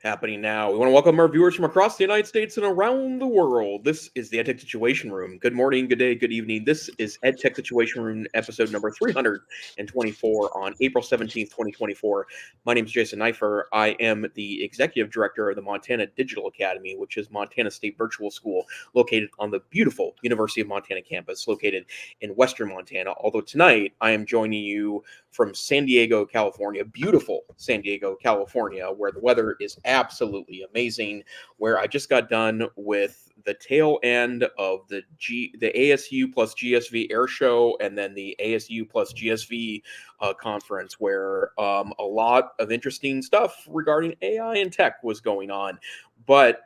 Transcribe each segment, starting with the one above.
Happening now. We want to welcome our viewers from across the United States and around the world. This is the EdTech Situation Room. Good morning, good day, good evening. This is EdTech Situation Room episode number 324 on April 17th, 2024. My name is Jason Neiffer. I am the executive director of the Montana Digital Academy, which is Montana State Virtual School located on the beautiful University of Montana campus located in western Montana. Although tonight I am joining you from San Diego, California, beautiful San Diego, California, where the weather is absolutely amazing, where I just got done with the tail end of the ASU plus GSV air show, and then the ASU plus GSV conference, where a lot of interesting stuff regarding AI and tech was going on. But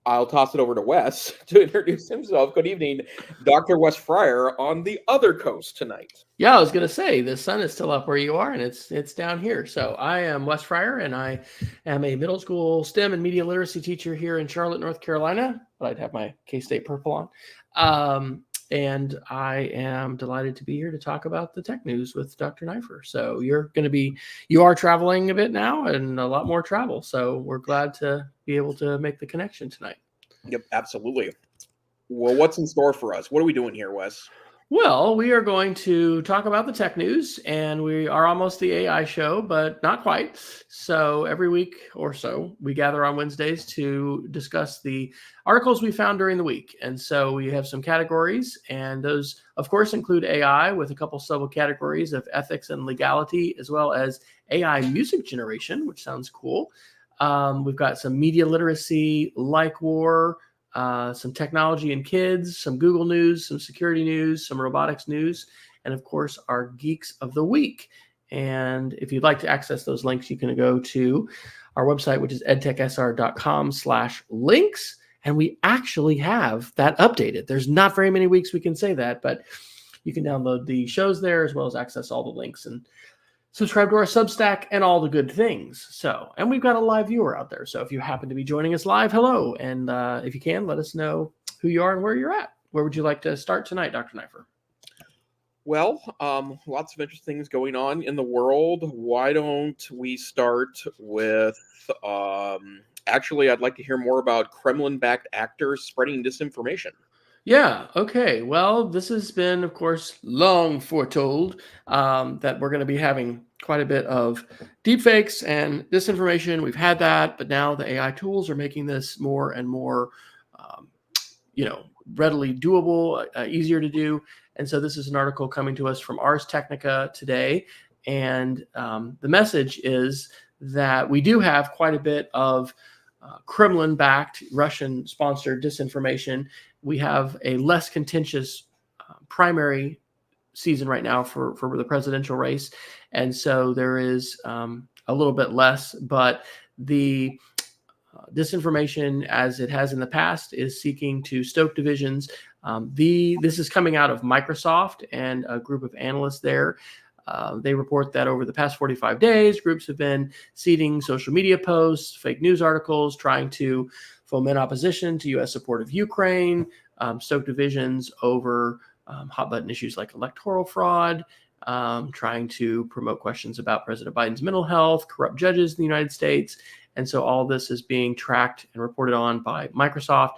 I'll toss it over to Wes to introduce himself. Good evening, Dr. Wes Fryer on the other coast tonight. Yeah, I was going to say the sun is still up where you are, and it's down here. So I am Wes Fryer, and I am a middle school STEM and media literacy teacher here in Charlotte, North Carolina. But I'd have my K-State purple on. And I am delighted to be here to talk about the tech news with Dr. Neiffer. So you are traveling a bit now and a lot more travel. So we're glad to be able to make the connection tonight. Yep, absolutely. Well, what's in store for us? What are we doing here, Wes? Well, we are going to talk about the tech news, and we are almost the AI show, but not quite. So every week or so, we gather on Wednesdays to discuss the articles we found during the week. And so we have some categories, and those, of course, include AI with a couple subcategories of ethics and legality, as well as AI music generation, which sounds cool. We've got some media literacy, like war, some technology and kids, some Google news, some security news, some robotics news, and of course, our Geeks of the Week. And if you'd like to access those links, you can go to our website, which is edtechsr.com/links. And we actually have that updated. There's not very many weeks we can say that, but you can download the shows there as well as access all the links and subscribe to our Substack and all the good things. So, and we've got a live viewer out there. So if you happen to be joining us live, hello. And if you can, let us know who you are and where you're at. Where would you like to start tonight, Dr. Neiffer? Well, lots of interesting things going on in the world. Why don't we start with, actually, I'd like to hear more about Kremlin-backed actors spreading disinformation. Yeah. Okay. Well, this has been, of course, long foretold that we're going to be having quite a bit of deepfakes and disinformation. We've had that, but now the AI tools are making this more and more, readily doable, easier to do. And so this is an article coming to us from Ars Technica today. And the message is that we do have quite a bit of Kremlin-backed, Russian-sponsored disinformation. We have a less contentious primary season right now for the presidential race. And so there is a little bit less, but the disinformation, as it has in the past, is seeking to stoke divisions. This is coming out of Microsoft and a group of analysts there. They report that over the past 45 days, groups have been seeding social media posts, fake news articles, trying to foment opposition to U.S. support of Ukraine, stoke divisions over hot-button issues like electoral fraud, trying to promote questions about President Biden's mental health, corrupt judges in the United States. And so all this is being tracked and reported on by Microsoft.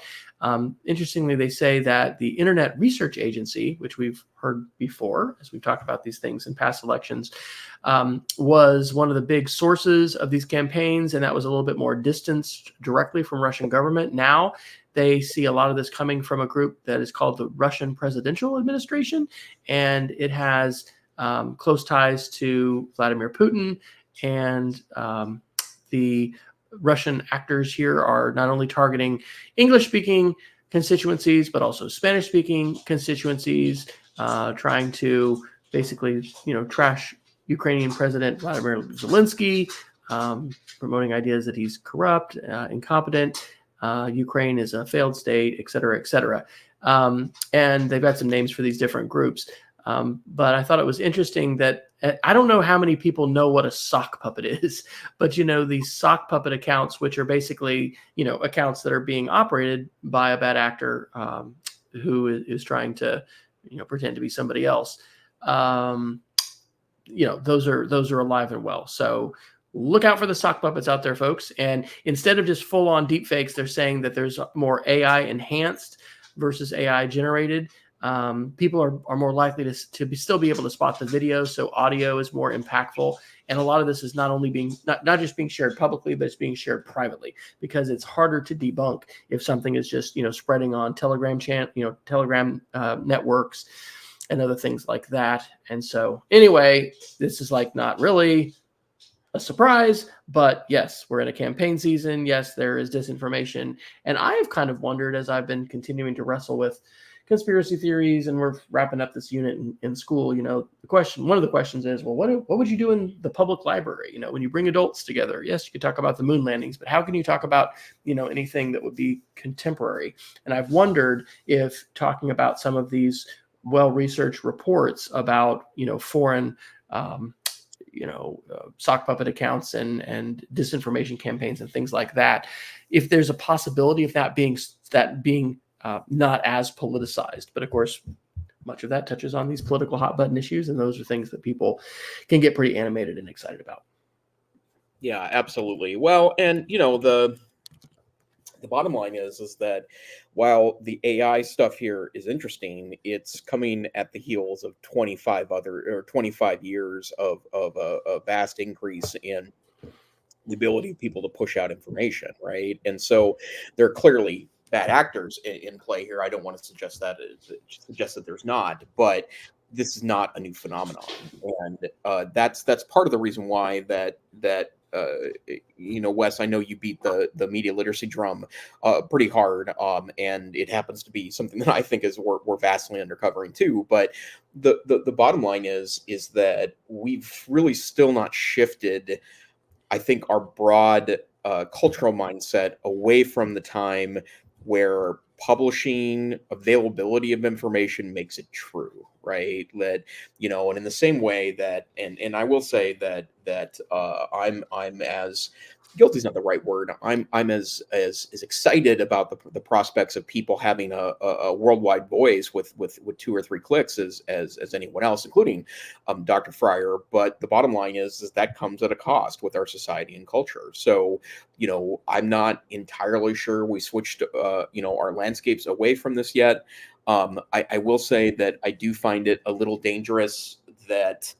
Interestingly, they say that the Internet Research Agency, which we've heard before, as we've talked about these things in past elections, was one of the big sources of these campaigns, and that was a little bit more distanced directly from Russian government. Now they see a lot of this coming from a group that is called the Russian Presidential Administration, and it has close ties to Vladimir Putin, and the Russian actors here are not only targeting English-speaking constituencies, but also Spanish-speaking constituencies, trying to basically, trash Ukrainian President Vladimir Zelensky, promoting ideas that he's corrupt, incompetent, Ukraine is a failed state, et cetera, et cetera. And they've got some names for these different groups. But I thought it was interesting that I don't know how many people know what a sock puppet is, but these sock puppet accounts, which are basically, accounts that are being operated by a bad actor who is trying to, pretend to be somebody else. Those are alive and well. So look out for the sock puppets out there, folks. And instead of just full on deep fakes, they're saying that there's more AI enhanced versus AI generated. People are more likely to still be able to spot the video. So audio is more impactful. And a lot of this is not only being not just being shared publicly, but it's being shared privately, because it's harder to debunk if something is just, spreading on Telegram networks and other things like that. And so anyway, this is like not really a surprise, but yes, we're in a campaign season. Yes, there is disinformation. And I have kind of wondered, as I've been continuing to wrestle with conspiracy theories, and we're wrapping up this unit in school, one of the questions is, well, what would you do in the public library? When you bring adults together, yes, you could talk about the moon landings, but how can you talk about, anything that would be contemporary? And I've wondered if talking about some of these well-researched reports about, foreign, sock puppet accounts and disinformation campaigns and things like that, if there's a possibility of that being not as politicized. But of course, much of that touches on these political hot button issues, and those are things that people can get pretty animated and excited about. Yeah, absolutely. Well, and the bottom line is that while the AI stuff here is interesting, it's coming at the heels of 25 years of a vast increase in the ability of people to push out information, right? And so there are clearly bad actors in play here. I don't want to suggest that there's not, but this is not a new phenomenon, and that's part of the reason why that Wes, I know you beat the media literacy drum pretty hard, and it happens to be something that I think is we're vastly undercovering too. But the bottom line is that we've really still not shifted, I think, our broad cultural mindset away from the time where publishing availability of information makes it true, right? That, and in the same way that, and I will say that I'm as guilty is not the right word. I'm as excited about the prospects of people having a worldwide voice with 2 or 3 clicks as anyone else, including Dr. Fryer. But the bottom line is that comes at a cost with our society and culture. So I'm not entirely sure we switched our landscapes away from this yet. I will say that I do find it a little dangerous that.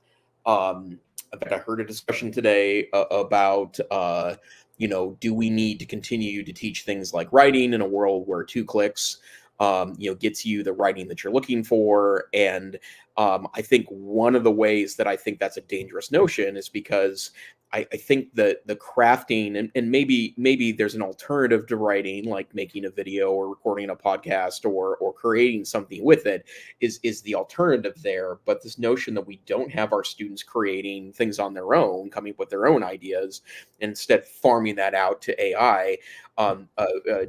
In fact, I heard a discussion today about, do we need to continue to teach things like writing in a world where 2 clicks, gets you the writing that you're looking for? And I think one of the ways that I think that's a dangerous notion is because I think that the crafting and maybe there's an alternative to writing, like making a video or recording a podcast or creating something with it is the alternative there. But this notion that we don't have our students creating things on their own, coming up with their own ideas, and instead farming that out to AI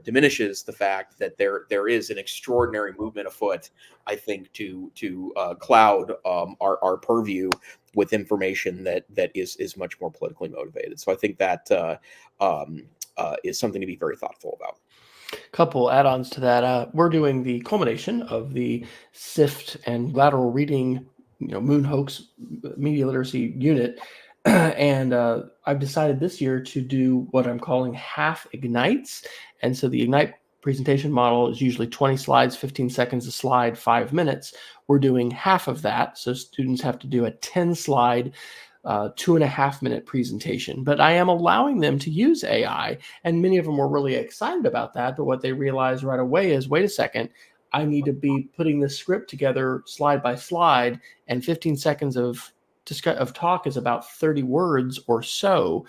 diminishes the fact that there is an extraordinary movement afoot, I think, to cloud our purview with information that is much more politically motivated. So I think that is something to be very thoughtful about. Couple add-ons to that. We're doing the culmination of the SIFT and lateral reading, moon hoax media literacy unit. And I've decided this year to do what I'm calling half ignites. And so the ignite presentation model is usually 20 slides, 15 seconds a slide, 5 minutes. We're doing half of that. So students have to do a 10 slide, 2.5 minute presentation, but I am allowing them to use AI, and many of them were really excited about that. But what they realized right away is, wait a second, I need to be putting this script together slide by slide, and 15 seconds of talk is about 30 words or so.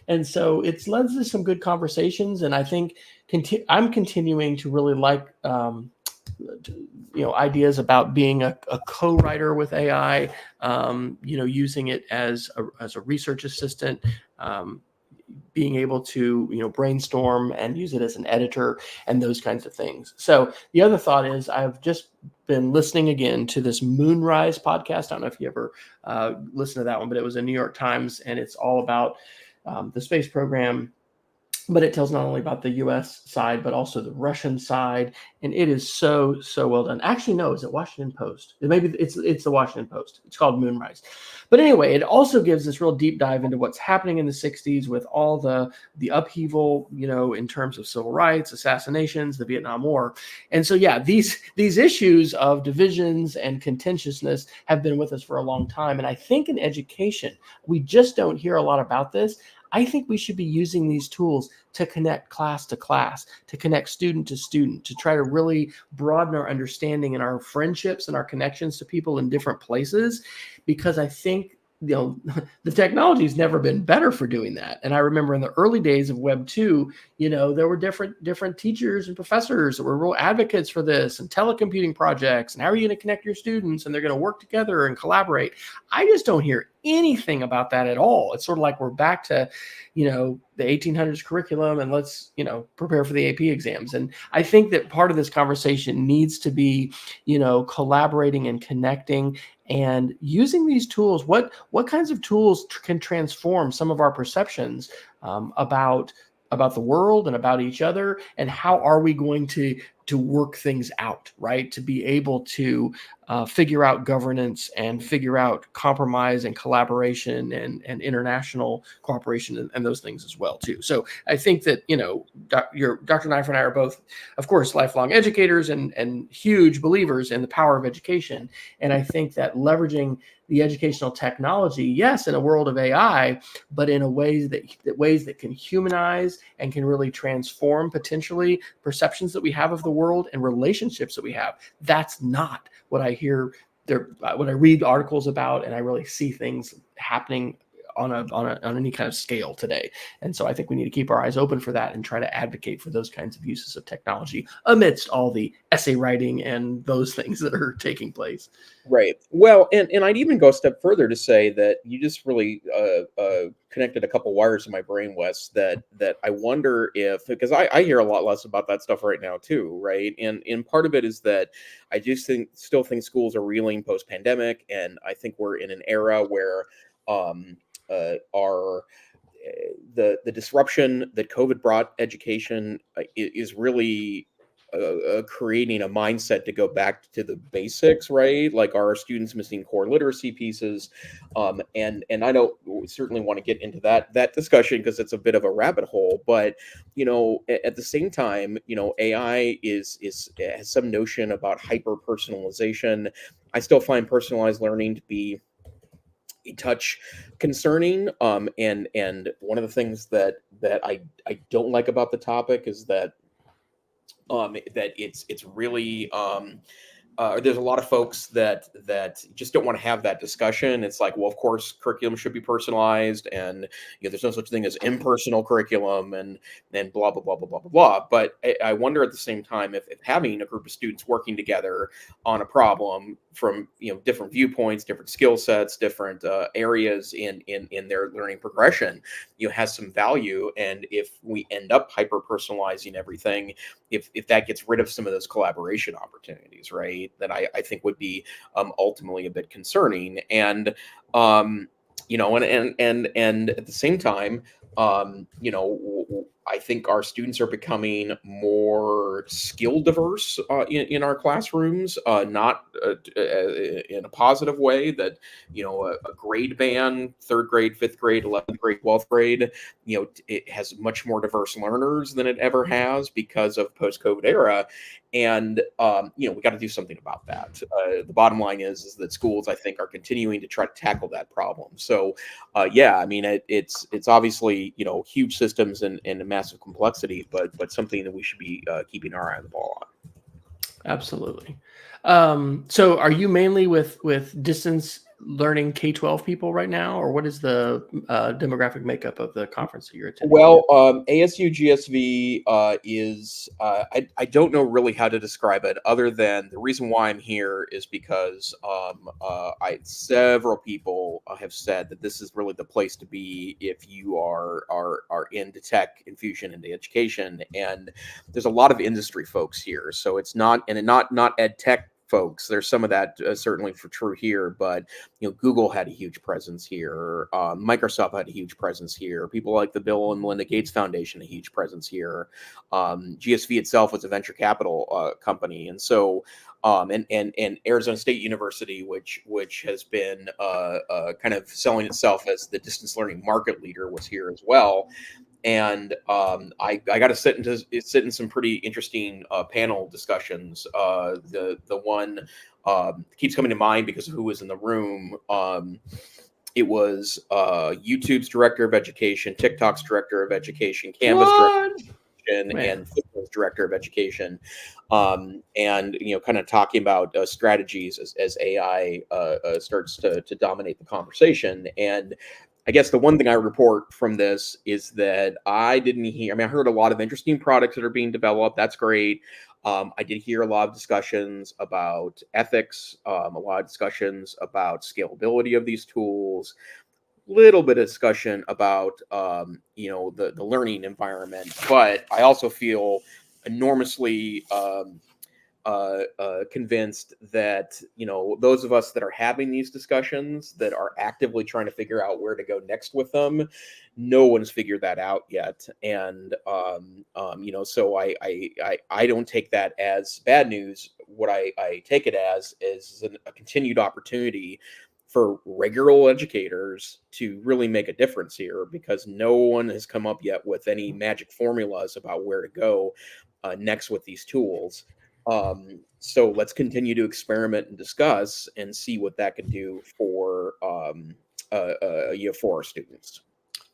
And so it's led to some good conversations. And I think I'm continuing to really like, ideas about being a co-writer with AI, using it as a research assistant, being able to, brainstorm and use it as an editor and those kinds of things. So the other thought is I've just been listening again to this Moonrise podcast. I don't know if you ever listened to that one, but it was in New York Times, and it's all about the space program but it tells not only about the U.S. side, but also the Russian side, and it is so well done. Actually, no, is it Washington Post? Maybe it's the Washington Post. It's called Moonrise. But anyway, it also gives this real deep dive into what's happening in the '60s with all the upheaval, in terms of civil rights, assassinations, the Vietnam War, and so yeah, these issues of divisions and contentiousness have been with us for a long time, and I think in education we just don't hear a lot about this. I think we should be using these tools to connect class to class, to connect student to student, to try to really broaden our understanding and our friendships and our connections to people in different places, because I think the technology's never been better for doing that. And I remember in the early days of Web 2, there were different teachers and professors that were real advocates for this, and telecommuting projects, and how are you going to connect your students, and they're going to work together and collaborate. I just don't hear anything about that at all. It's sort of like we're back to, the 1800s curriculum, and let's, prepare for the AP exams. And I think that part of this conversation needs to be, collaborating and connecting and using these tools. What kinds of tools can transform some of our perceptions about the world and about each other, and how are we going to work things out, right? To be able to figure out governance and figure out compromise and collaboration and international cooperation and those things as well too. So I think that, Dr. Neiffer and I are both, of course, lifelong educators and huge believers in the power of education. And I think that leveraging the educational technology, yes, in a world of AI, but in a ways that can humanize and can really transform potentially perceptions that we have of the world and relationships that we have. That's not what I hear there, what I read articles about, and I really see things happening on any kind of scale today. And so I think we need to keep our eyes open for that and try to advocate for those kinds of uses of technology amidst all the essay writing and those things that are taking place. Right. Well, and I'd even go a step further to say that you just really connected a couple wires in my brain, Wes, that I wonder if, because I hear a lot less about that stuff right now too, right? And part of it is that I just still think schools are reeling post-pandemic, and I think we're in an era where our the disruption that COVID brought education is really creating a mindset to go back to the basics, right? Like, are our students missing core literacy pieces? And I don't certainly want to get into that discussion because it's a bit of a rabbit hole. But at the same time, AI has some notion about hyper personalization. I still find personalized learning to be a touch concerning. And one of the things that I don't like about the topic is that that it's really there's a lot of folks that just don't want to have that discussion. It's like, well, of course, curriculum should be personalized, and there's no such thing as impersonal curriculum, and blah blah blah blah blah blah blah. But I wonder at the same time if having a group of students working together on a problem from different viewpoints, different skill sets, different areas in their learning progression, has some value. And if we end up hyper personalizing everything, if that gets rid of some of those collaboration opportunities, right, then I think would be ultimately a bit concerning. And and at the same time, I think our students are becoming more skill diverse in our classrooms, not in a positive way. That a grade band, third grade, fifth grade, 11th grade, 12th grade, it has much more diverse learners than it ever has because of post-COVID era. And we got to do something about that. The bottom line is that schools, I think, are continuing to try to tackle that problem. So yeah, I mean, it's obviously huge systems and a massive complexity, but something that we should be keeping our eye on the ball on. Absolutely. So are you mainly with distance learning K-12 people right now, or what is the demographic makeup of the conference that you're attending? Well, ASU GSV is, I don't know really how to describe it, other than the reason why I'm here is because several people have said that this is really the place to be if you are into tech infusion into education. And there's a lot of industry folks here, so it's not ed tech folks. There's some of that certainly for true here, but Google had a huge presence here. Microsoft had a huge presence here. People like the Bill and Melinda Gates Foundation, a huge presence here. GSV itself was a venture capital company, and so and Arizona State University, which has been kind of selling itself as the distance learning market leader, was here as well. And I got to sit in some pretty interesting panel discussions. The one keeps coming to mind because of who was in the room. It was YouTube's director of education, TikTok's director of education, Canva's director of education, and Facebook's director of education, and kind of talking about strategies as AI starts to dominate the conversation. And I guess the one thing I report from this is that I didn't hear. I mean, I heard a lot of interesting products that are being developed. That's great. I did hear a lot of discussions about ethics, a lot of discussions about scalability of these tools, little bit of discussion about the learning environment. But I also feel enormously convinced that those of us that are having these discussions, that are actively trying to figure out where to go next with them, no one's figured that out yet. And so I don't take that as bad news. What I take it as is a continued opportunity for regular educators to really make a difference here, because no one has come up yet with any magic formulas about where to go next with these tools. So let's continue to experiment and discuss and see what that can do for our students.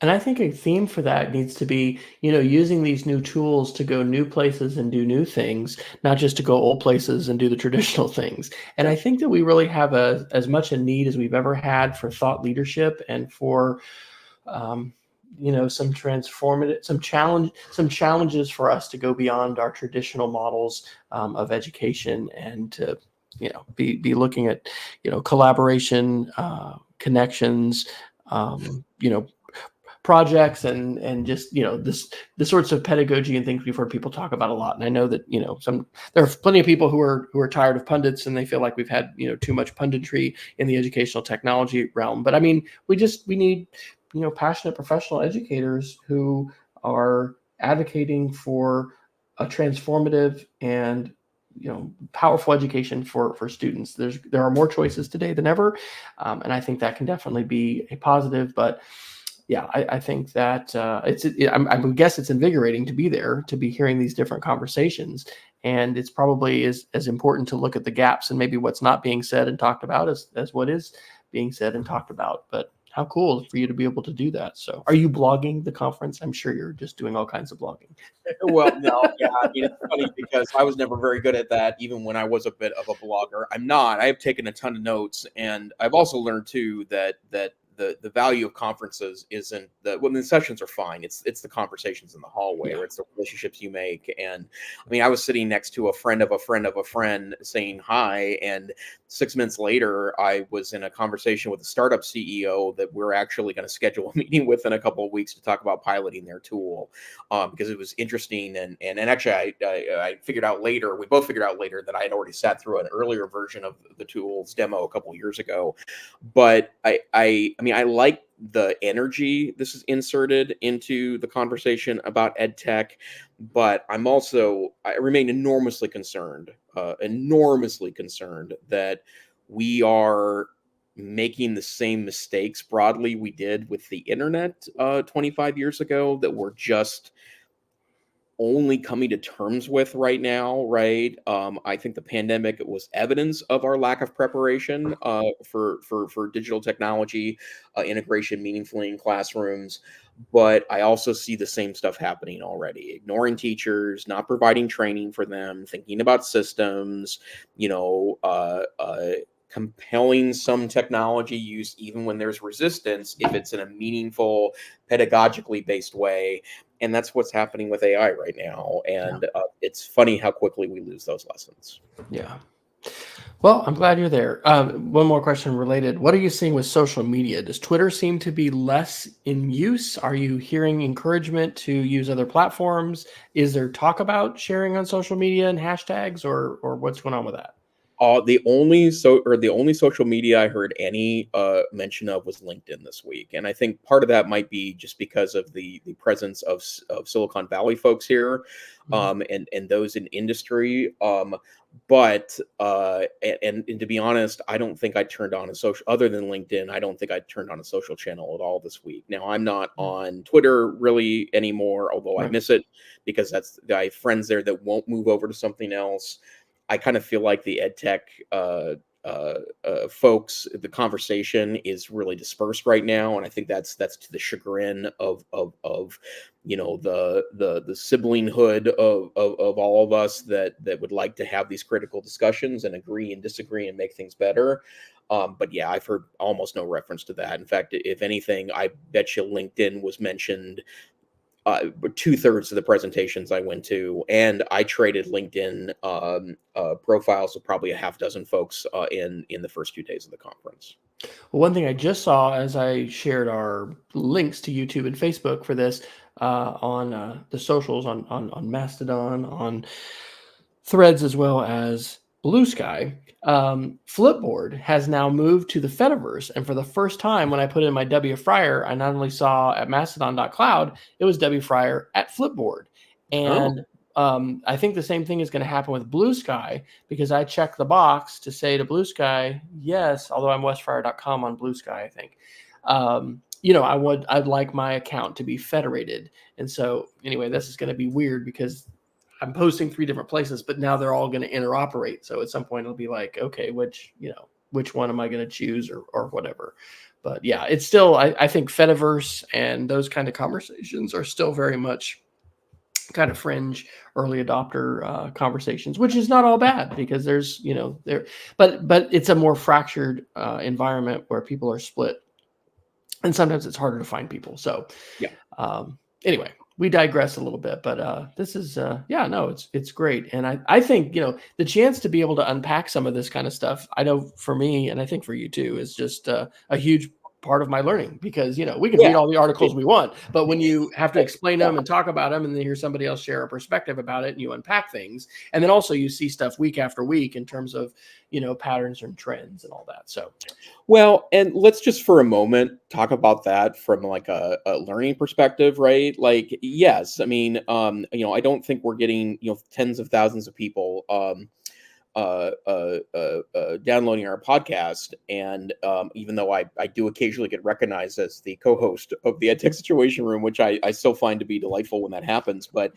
And I think a theme for that needs to be, using these new tools to go new places and do new things, not just to go old places and do the traditional things. And I think that we really have as much a need as we've ever had for thought leadership and for some challenges for us to go beyond our traditional models of education, and to be looking at collaboration, connections, projects, and just the sorts of pedagogy and things we've heard people talk about a lot. And I know that there are plenty of people who are tired of pundits, and they feel like we've had too much punditry in the educational technology realm. But I mean, we need passionate professional educators who are advocating for a transformative and powerful education for students. There are more choices today than ever, and I think that can definitely be a positive. But yeah, I think that I would guess it's invigorating to be there, to be hearing these different conversations, and it's probably as important to look at the gaps and maybe what's not being said and talked about as what is being said and talked about. But how cool for you to be able to do that. So are you blogging the conference? I'm sure you're just doing all kinds of blogging. Well, no, yeah. I mean, it's funny because I was never very good at that, even when I was a bit of a blogger. I'm not. I have taken a ton of notes, and I've also learned too that the value of conferences isn't the sessions are fine. It's the conversations in the hallway, or it's the relationships you make. And I mean, I was sitting next to a friend of a friend of a friend saying hi, and 6 minutes later, I was in a conversation with a startup CEO that we're actually going to schedule a meeting with in a couple of weeks to talk about piloting their tool, because it was interesting. And actually, I figured out later, we both figured out later, that I had already sat through an earlier version of the tool's demo a couple of years ago. But I mean, I like the energy this is inserted into the conversation about EdTech, but I remain enormously concerned that we are making the same mistakes broadly we did with the internet 25 years ago, that we're just only coming to terms with right now, right? I think the pandemic was evidence of our lack of preparation for digital technology integration meaningfully in classrooms. But I also see the same stuff happening already: ignoring teachers, not providing training for them, thinking about systems, compelling some technology use even when there's resistance, if it's in a meaningful, pedagogically based way. And that's what's happening with AI right now. And it's funny how quickly we lose those lessons. Yeah. Well, I'm glad you're there. One more question related. What are you seeing with social media? Does Twitter seem to be less in use? Are you hearing encouragement to use other platforms? Is there talk about sharing on social media and hashtags, or what's going on with that? The only social media I heard any mention of was LinkedIn this week, and I think part of that might be just because of the presence of Silicon Valley folks here, Mhm. and those in industry. But and to be honest, I don't think I turned on a social other than LinkedIn. I don't think I turned on a social channel at all this week. Now I'm not Mhm. on Twitter really anymore, although I Right. miss it because I have friends there that won't move over to something else. I kind of feel like the EdTech folks, the conversation is really dispersed right now, and I think that's to the chagrin of the siblinghood of all of us that would like to have these critical discussions and agree and disagree and make things better. But yeah, I've heard almost no reference to that. In fact, if anything, I bet you LinkedIn was mentioned 2/3 of the presentations I went to, and I traded LinkedIn profiles with probably a half dozen folks in the first 2 days of the conference. Well, one thing I just saw as I shared our links to YouTube and Facebook for this on the socials on Mastodon, on Threads, as well as Blue Sky. Flipboard has now moved to the Fediverse, and for the first time, when I put in my W Fryer, I not only saw at Mastodon.cloud, it was W Fryer at Flipboard, Oh, and I think the same thing is going to happen with Blue Sky because I checked the box to say to Blue Sky, yes, although I'm westfryer.com on Blue Sky, I think. I'd like my account to be federated. And so anyway, this is going to be weird because I'm posting 3 different places, but now they're all going to interoperate. So at some point it'll be like, okay, which one am I going to choose or whatever. But yeah, it's still, I think Fediverse and those kind of conversations are still very much kind of fringe early adopter conversations, which is not all bad because there's, but it's a more fractured environment where people are split, and sometimes it's harder to find people. So yeah. anyway, we digress a little bit, but this is yeah, no, it's great, and I think the chance to be able to unpack some of this kind of stuff, I know for me, and I think for you too, is just a huge part of my learning because we can Yeah. read all the It- articles we want, but when you have to explain yeah. them and talk about them, and then hear somebody else share a perspective about it, and you unpack things, and then also you see stuff week after week in terms of patterns and trends and all that. So Well, and let's just for a moment talk about that from like a learning perspective, right? Like, yes, I mean, I don't think we're getting, tens of thousands of people downloading our podcast. And even though I do occasionally get recognized as the co-host of the EdTech Situation Room, which I still find to be delightful when that happens, but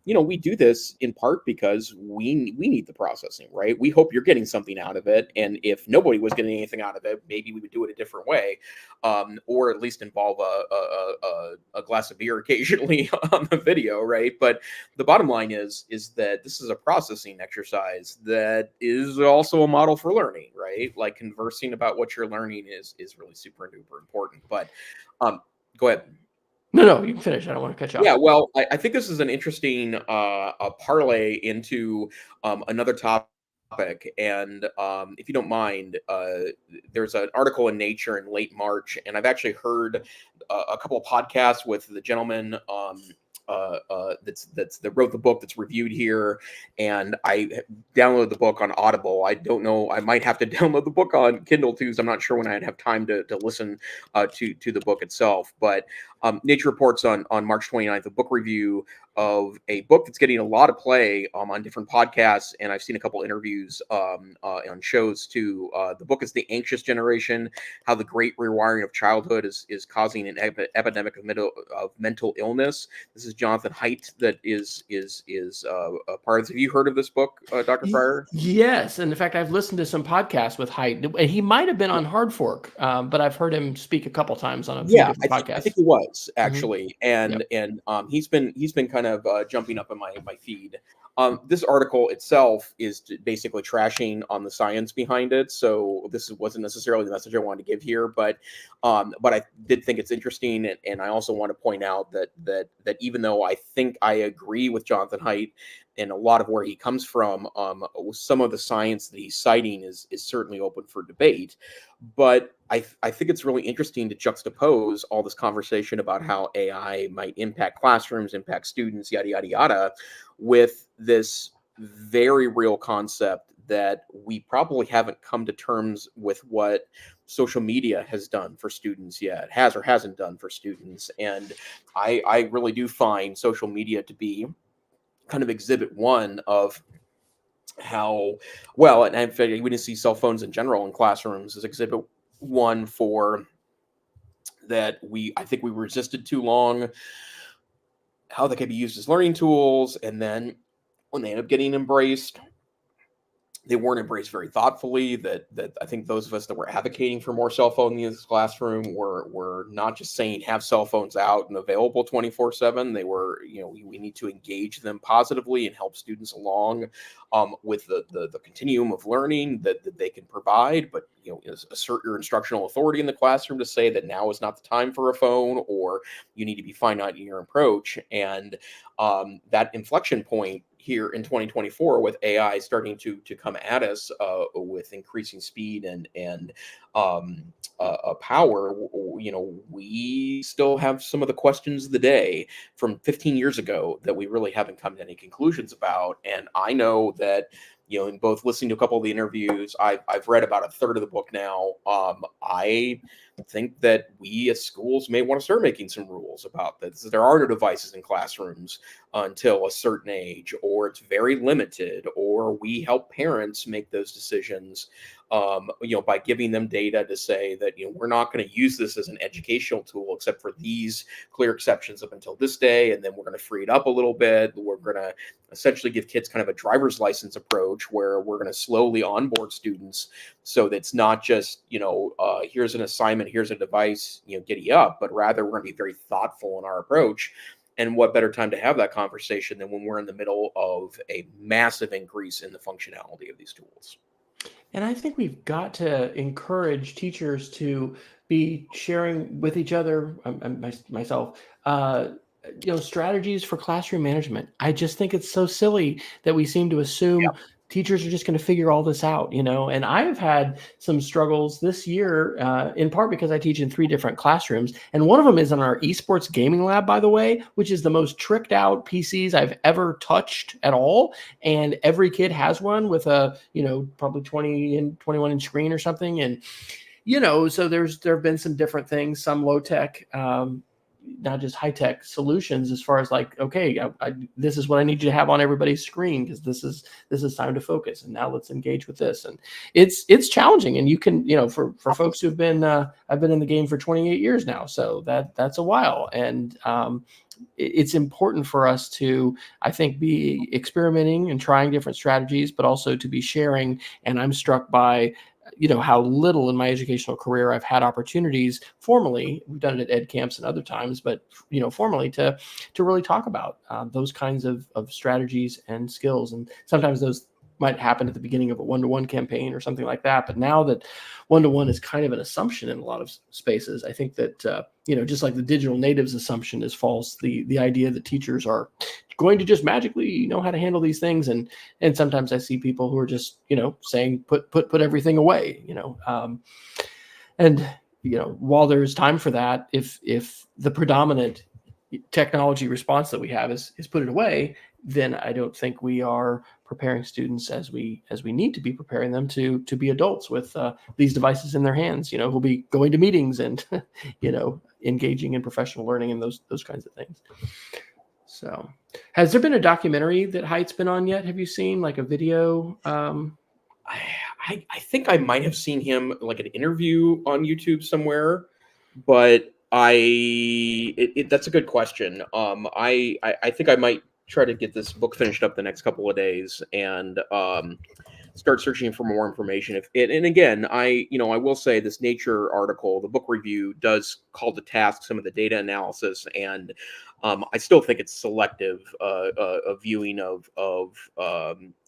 we do this in part because we need the processing, right? We hope you're getting something out of it, and if nobody was getting anything out of it, maybe we would do it a different way, or at least involve a glass of beer occasionally on the video, right? But the bottom line is that this is a processing exercise that is also a model for learning, right? Like conversing about what you're learning is really super duper important. But go ahead. no, you can finish. I don't want to cut you Yeah, off. well, I think this is an interesting parlay into another topic. And if you don't mind, there's an article in Nature in late March, and I've actually heard a couple of podcasts with the gentleman that wrote the book that's reviewed here, and I downloaded the book on Audible. I don't know, I might have to download the book on Kindle too, so I'm not sure when I'd have time to listen to the book itself. But Nature reports on March 29th a book review of a book that's getting a lot of play on different podcasts, and I've seen a couple interviews on shows too. The book is The Anxious Generation: How the Great Rewiring of Childhood is causing an epidemic of mental illness. This is Jonathan Haidt that is a part of. Have you heard of this book, Dr. Fryer? Yes, and in fact, I've listened to some podcasts with Haidt, and he might have been on Hard Fork, but I've heard him speak a couple times on a few Yeah, I different think I think podcasts. he was Hmm. actually, Yep. and he's been kind of jumping up in my feed. This article itself is basically trashing on the science behind it, so wasn't necessarily the message I wanted to give here, but I did think it's interesting, and I also want to point out that even though I think I agree with Jonathan Haidt and a lot of where he comes from, some of the science that he's citing is certainly open for debate. But I think it's really interesting to juxtapose all this conversation about how AI might impact classrooms, impact students, yada, yada, yada, with this very real concept that we probably haven't come to terms with what social media has done for students yet, has or hasn't done for students. And I really do find social media to be kind of exhibit one of how well, and in fact, we didn't see cell phones in general in classrooms as exhibit one for that I think we resisted too long how they could be used as learning tools, and then when they end up getting embraced, they weren't embraced very thoughtfully. That I think those of us that were advocating for more cell phone in this classroom were not just saying have cell phones out and available 24/7. They were, we need to engage them positively and help students along with the continuum of learning that they can provide. But assert your instructional authority in the classroom to say that now is not the time for a phone, or you need to be finite in your approach. And that inflection point here in 2024 with AI starting to come at us with increasing speed and power, we still have some of the questions of the day from 15 years ago that we really haven't come to any conclusions about. And I know that in both listening to a couple of the interviews, I've read about a third of the book now. I think that we as schools may want to start making some rules about this. There are no devices in classrooms until a certain age, or it's very limited, or we help parents make those decisions by giving them data to say that we're not going to use this as an educational tool except for these clear exceptions up until this day, and then we're going to free it up a little bit. We're going to essentially give kids kind of a driver's license approach where we're going to slowly onboard students, so that it's not just here's an assignment, here's a device, giddy up, but rather we're going to be very thoughtful in our approach. And what better time to have that conversation than when we're in the middle of a massive increase in the functionality of these tools. And I think we've got to encourage teachers to be sharing with each other, myself, strategies for classroom management. I just think it's so silly that we seem to assume teachers are just going to figure all this out, and I've had some struggles this year, in part because I teach in 3 different classrooms. And one of them is in our esports gaming lab, by the way, which is the most tricked out PCs I've ever touched at all. And every kid has one with a, probably 20 and 21 inch screen or something. And, so there have been some different things, some low tech, not just high tech solutions, as far as like, okay, this is what I need you to have on everybody's screen, because this is time to focus, and now let's engage with this. And it's challenging, and you can, for folks who've been, I've been in the game for 28 years now, so that's a while. And it's important for us to, I think, be experimenting and trying different strategies, but also to be sharing. And I'm struck by how little in my educational career I've had opportunities formally. We've done it at ed camps and other times, but formally to really talk about those kinds of strategies and skills. And sometimes those might happen at the beginning of a one-to-one campaign or something like that. But now that one-to-one is kind of an assumption in a lot of spaces, I think that just like the digital natives assumption is false. The idea that teachers are going to just magically know how to handle these things, and sometimes I see people who are just saying put everything away, and while there's time for that, if the predominant technology response that we have is put it away, then I don't think we are preparing students as we need to be preparing them to be adults with these devices in their hands, who'll be going to meetings and engaging in professional learning and those kinds of things. So, has there been a documentary that Haidt's been on yet? Have you seen like a video? I think I might have seen him like an interview on YouTube somewhere, but that's a good question. I think I might try to get this book finished up the next couple of days and start searching for more information. And again, I will say this Nature article, the book review, does call to task some of the data analysis, and I still think it's selective a viewing of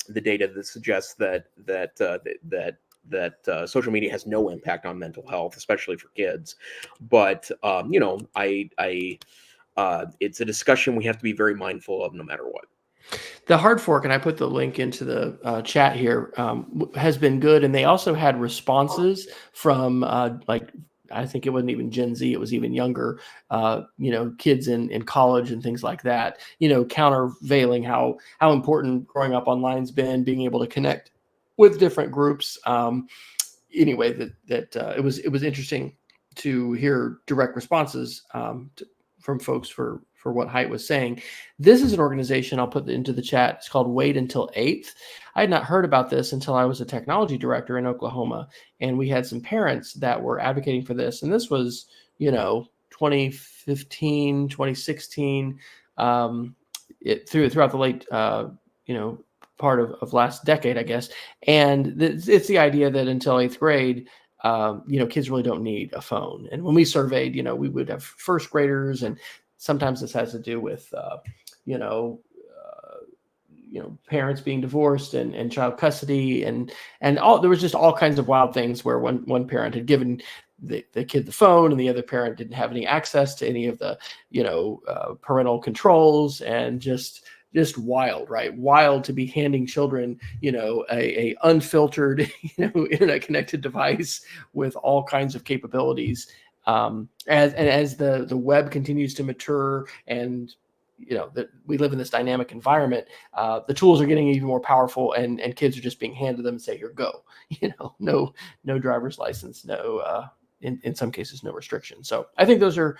the data that suggests that social media has no impact on mental health, especially for kids. But it's a discussion we have to be very mindful of, no matter what. The hard fork, and I put the link into the chat here, has been good. And they also had responses from I think it wasn't even Gen Z, it was even younger, kids in college and things like that, countervailing how important growing up online's been, being able to connect with different groups. Anyway, it was interesting to hear direct responses from folks for what Haidt was saying. This is an organization I'll put into the chat. It's called Wait Until 8th. I had not heard about this until I was a technology director in Oklahoma, and we had some parents that were advocating for this. And this was, 2015, 2016, throughout the late, part of last decade, I guess. And it's the idea that until 8th grade, kids really don't need a phone. And when we surveyed, we would have first graders, and sometimes this has to do with, parents being divorced and child custody and all. There was just all kinds of wild things where one parent had given the kid the phone and the other parent didn't have any access to any of the, parental controls, and just wild, right? Wild to be handing children, a unfiltered, internet connected device with all kinds of capabilities. As the web continues to mature, and that we live in this dynamic environment, the tools are getting even more powerful, and kids are just being handed them and say, "Here, go." No driver's license, no, in some cases, no restrictions. So I think those are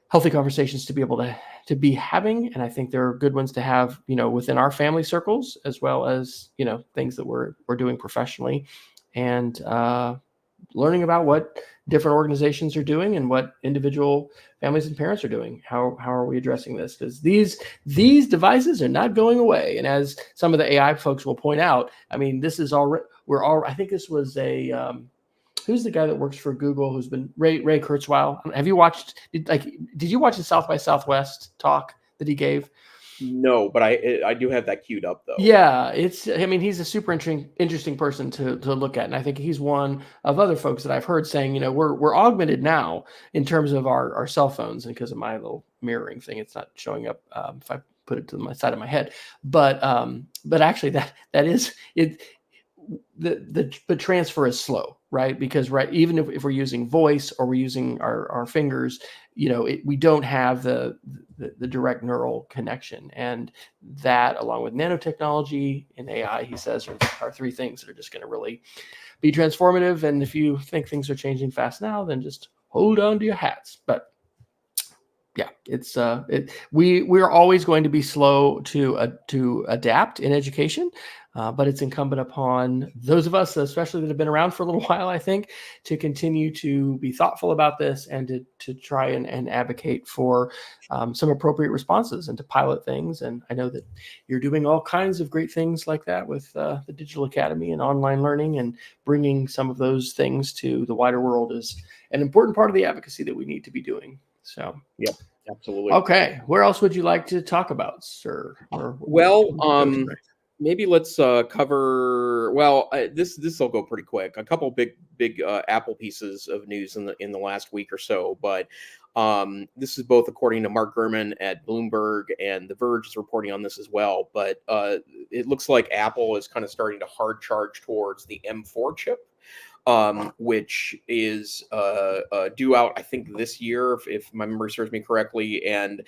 healthy conversations to be able to be having. And I think there are good ones to have, within our family circles, as well as, things that we're doing professionally, and learning about what different organizations are doing and what individual families and parents are doing. How are we addressing this? Because these devices are not going away. And as some of the AI folks will point out, I mean, this is already, I think this was who's the guy that works for Google who's been Ray Kurzweil? Have you watched, did you watch the South by Southwest talk that he gave? No, but I do have that queued up though. Yeah, he's a super interesting person to look at. And I think he's one of other folks that I've heard saying, we're augmented now in terms of our cell phones. And because of my little mirroring thing, it's not showing up if I put it to my side of my head. But actually that is it. The transfer is slow, right? Because even if we're using voice or we're using our fingers, we don't have the direct neural connection. And that, along with nanotechnology and AI, he says, are three things that are just going to really be transformative. And if you think things are changing fast now, then just hold on to your hats. But yeah, it's we're always going to be slow to adapt in education, but it's incumbent upon those of us, especially that have been around for a little while, I think, to continue to be thoughtful about this and to try and advocate for some appropriate responses and to pilot things. And I know that you're doing all kinds of great things like that with the Digital Academy and online learning, and bringing some of those things to the wider world is an important part of the advocacy that we need to be doing. So, yeah, absolutely. Okay, where else would you like to talk about, sir? Maybe let's cover. Well, this will go pretty quick. A couple big Apple pieces of news in the last week or so, but this is both according to Mark Gurman at Bloomberg, and The Verge is reporting on this as well. But it looks like Apple is kind of starting to hard charge towards the M4 chip, which is due out, I think, this year, if my memory serves me correctly. And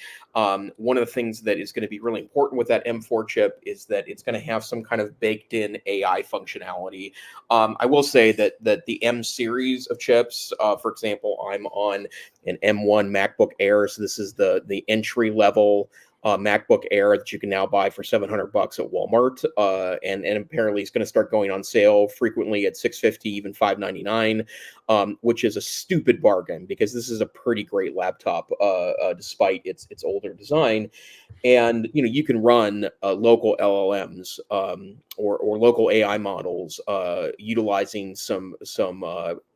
one of the things that is going to be really important with that M4 chip is that it's going to have some kind of baked-in AI functionality. I will say that the M series of chips, for example, I'm on an M1 MacBook Air, so this is the entry-level MacBook Air that you can now buy for $700 at Walmart, and apparently it's going to start going on sale frequently at $650, even $599, which is a stupid bargain because this is a pretty great laptop, despite its older design. And you can run local LLMs or local AI models utilizing some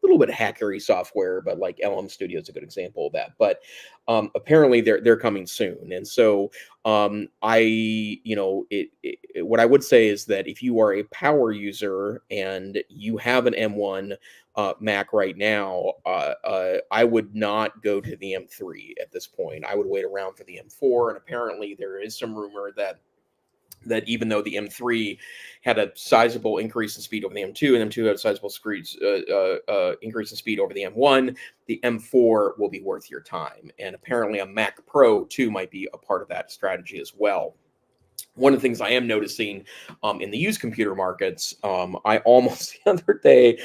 little bit of hackery software, but like LM Studio is a good example of that. But apparently they're coming soon, and so what I would say is that if you are a power user and you have an M1 Mac right now, I would not go to the M3 at this point. I would wait around for the M4, and apparently there is some rumor that even though the M3 had a sizable increase in speed over the M2, and M2 had a sizable increase in speed over the M1, the M4 will be worth your time. And apparently a Mac Pro 2 might be a part of that strategy as well. one of the things I am noticing in the used computer markets, I almost the other day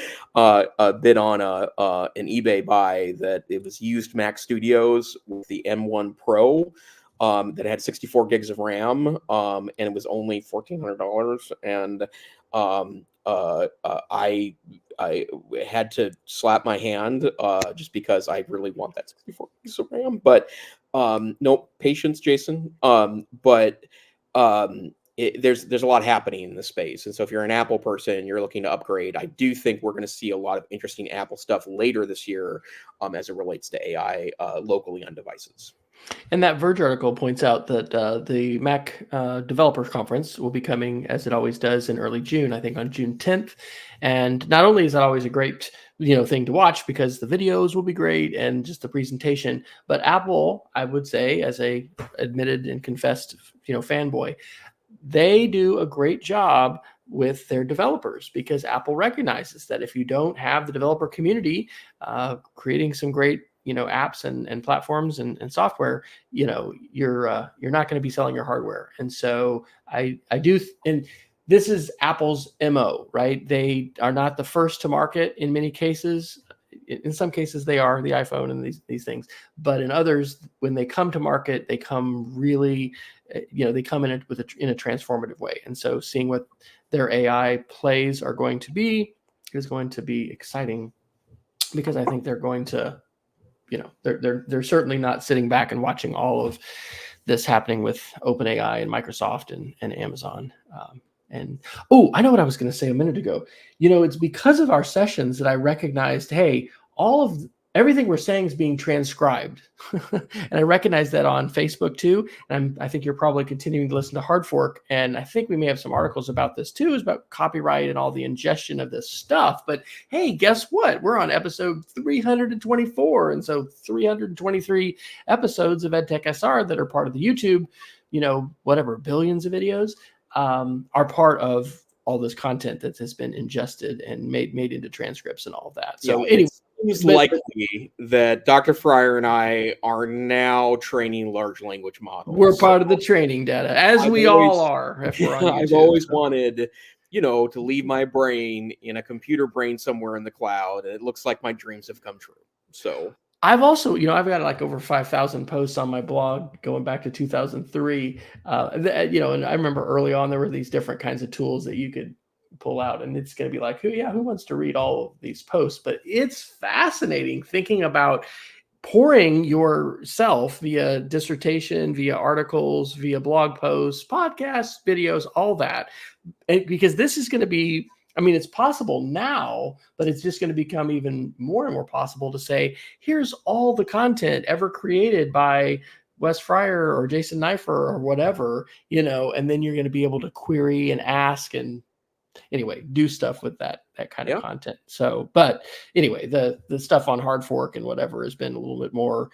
bid on an eBay buy that it was used Mac Studios with the M1 Pro that had 64 gigs of RAM, and it was only $1,400, and I had to slap my hand just because I really want that 64 gigs of RAM, but no patience, Jason. But there's a lot happening in this space, and so if you're an Apple person and you're looking to upgrade, I do think we're going to see a lot of interesting Apple stuff later this year, as it relates to AI locally on devices. And that Verge article points out that the Mac Developers Conference will be coming, as it always does, in early June, I think on June 10th. And not only is that always a great thing to watch because the videos will be great and just the presentation, but Apple, I would say, as a admitted and confessed fanboy, they do a great job with their developers, because Apple recognizes that if you don't have the developer community creating some great apps and platforms and software, you're not going to be selling your hardware. And so I do, and this is Apple's MO, right? They are not the first to market in many cases. In some cases they are, the iPhone and these things, but in others, when they come to market, they come really, they come in a transformative way. And so seeing what their AI plays are going to be is going to be exciting, because I think they're going to, they're certainly not sitting back and watching all of this happening with OpenAI and Microsoft and Amazon. I know what I was going to say a minute ago. It's because of our sessions that I recognized, hey, everything we're saying is being transcribed. And I recognize that on Facebook too. And I think you're probably continuing to listen to Hard Fork. And I think we may have some articles about this too, is about copyright and all the ingestion of this stuff. But hey, guess what? We're on episode 324. And so 323 episodes of EdTech SR that are part of the YouTube, billions of videos are part of all this content that has been ingested and made into transcripts and all of that. So anyway, it's likely that Dr. Fryer and I are now training large language models. We're part of the training data, as we all are. If we're on YouTube, I've always wanted, to leave my brain in a computer brain somewhere in the cloud, and it looks like my dreams have come true. So I've also, I've got like over 5,000 posts on my blog going back to 2003. And I remember early on there were these different kinds of tools that you could pull out, and it's going to be like, who wants to read all of these posts? But it's fascinating thinking about pouring yourself via dissertation, via articles, via blog posts, podcasts, videos, all that. And because this is going to be, it's possible now, but it's just going to become even more and more possible to say, here's all the content ever created by Wes Fryer or Jason Neiffer or whatever, and then you're going to be able to query and ask and anyway, do stuff with that kind of content. So, but anyway, the stuff on Hard Fork and whatever has been a little bit more,